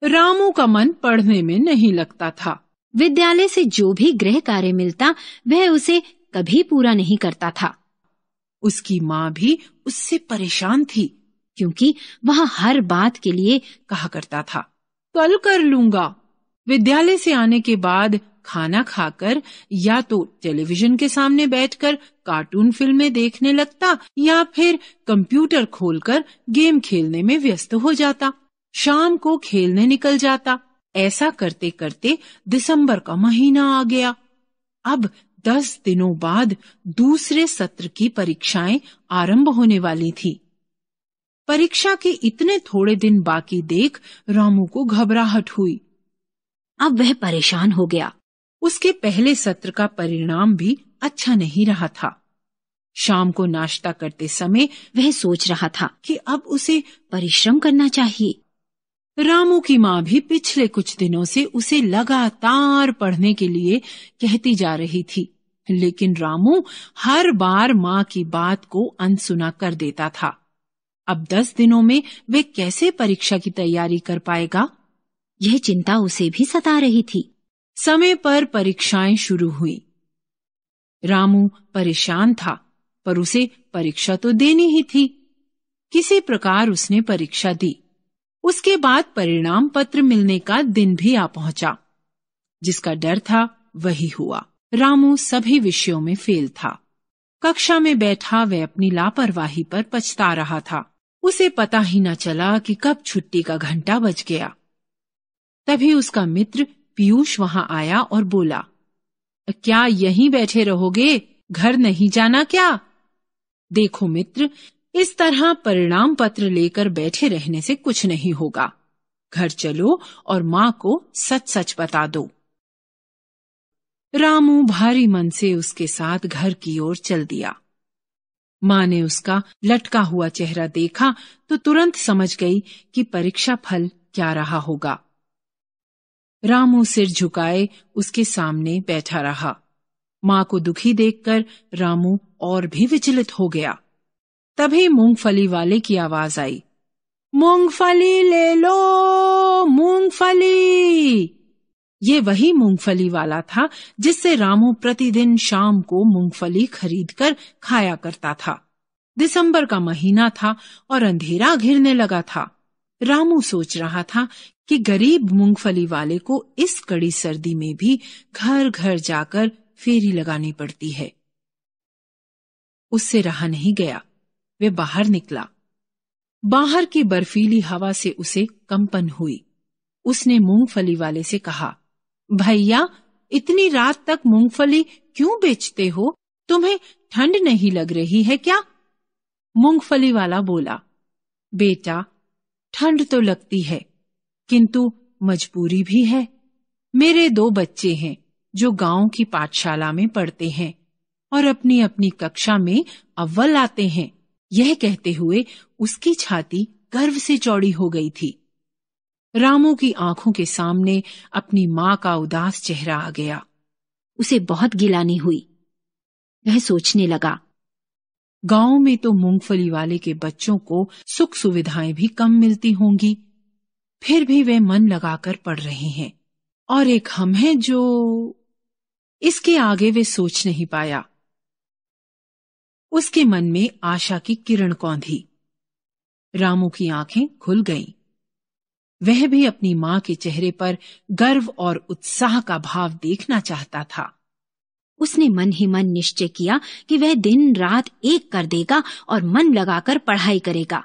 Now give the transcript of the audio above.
रामू का मन पढ़ने में नहीं लगता था। विद्यालय से जो भी गृह कार्य मिलता वह उसे कभी पूरा नहीं करता था। उसकी माँ भी उससे परेशान थी, क्योंकि वह हर बात के लिए कहा करता था, कल कर लूंगा। विद्यालय से आने के बाद खाना खाकर या तो टेलीविजन के सामने बैठकर कार्टून फिल्में देखने लगता या फिर कंप्यूटर खोलकर गेम खेलने में व्यस्त हो जाता। शाम को खेलने निकल जाता। ऐसा करते करते दिसंबर का महीना आ गया। अब 10 दिनों बाद दूसरे सत्र की परीक्षाएं आरंभ होने वाली थी। परीक्षा के इतने थोड़े दिन बाकी देख रामू को घबराहट हुई। अब वह परेशान हो गया। उसके पहले सत्र का परिणाम भी अच्छा नहीं रहा था। शाम को नाश्ता करते समय वह सोच रहा था कि अब उसे परिश्रम करना चाहिए। रामू की माँ भी पिछले कुछ दिनों से उसे लगातार पढ़ने के लिए कहती जा रही थी, लेकिन रामू हर बार माँ की बात को अनसुना कर देता था। अब 10 दिनों में वे कैसे परीक्षा की तैयारी कर पाएगा, यह चिंता उसे भी सता रही थी। समय पर परीक्षाएं शुरू हुई। रामू परेशान था, पर उसे परीक्षा तो देनी ही थी। किसी प्रकार उसने परीक्षा दी। उसके बाद परिणाम पत्र मिलने का दिन भी आ पहुंचा। जिसका डर था वही हुआ। रामू सभी विषयों में फेल था। कक्षा में बैठा वह अपनी लापरवाही पर पछता रहा था। उसे पता ही न चला कि कब छुट्टी का घंटा बज गया। तभी उसका मित्र पीयूष वहां आया और बोला, क्या यहीं बैठे रहोगे, घर नहीं जाना क्या? देखो मित्र, इस तरह परिणाम पत्र लेकर बैठे रहने से कुछ नहीं होगा। घर चलो और माँ को सच सच बता दो। रामू भारी मन से उसके साथ घर की ओर चल दिया। माँ ने उसका लटका हुआ चेहरा देखा तो तुरंत समझ गई कि परीक्षा फल क्या रहा होगा। रामू सिर झुकाए उसके सामने बैठा रहा। माँ को दुखी देखकर रामू और भी विचलित हो गया। तभी मूंगफली वाले की आवाज आई, मूंगफली ले लो, मूंगफली। ये वही मूंगफली वाला था जिससे रामू प्रतिदिन शाम को मूंगफली खरीदकर खाया करता था। दिसंबर का महीना था और अंधेरा घिरने लगा था। रामू सोच रहा था कि गरीब मूंगफली वाले को इस कड़ी सर्दी में भी घर घर जाकर फेरी लगानी पड़ती है। उससे रहा नहीं गया। वे बाहर निकला। बाहर की बर्फीली हवा से उसे कंपन हुई। उसने मूंगफली वाले से कहा, भैया, इतनी रात तक मूंगफली क्यों बेचते हो? तुम्हें ठंड नहीं लग रही है क्या? मूंगफली वाला बोला, बेटा, ठंड तो लगती है, किंतु मजबूरी भी है। मेरे 2 बच्चे हैं जो गांव की पाठशाला में पढ़ते हैं और अपनी अपनी कक्षा में अव्वल आते हैं। यह कहते हुए उसकी छाती गर्व से चौड़ी हो गई थी। रामू की आंखों के सामने अपनी माँ का उदास चेहरा आ गया। उसे बहुत गिलानी हुई। वह सोचने लगा, गांव में तो मूंगफली वाले के बच्चों को सुख सुविधाएं भी कम मिलती होंगी, फिर भी वे मन लगाकर पढ़ रहे हैं, और एक हम हैं जो... इसके आगे वे सोच नहीं पाया। उसके मन में आशा की किरण कौंधी। रामू की आंखें खुल गईं। वह भी अपनी माँ के चेहरे पर गर्व और उत्साह का भाव देखना चाहता था। उसने मन ही मन निश्चय किया कि वह दिन रात एक कर देगा और मन लगाकर पढ़ाई करेगा।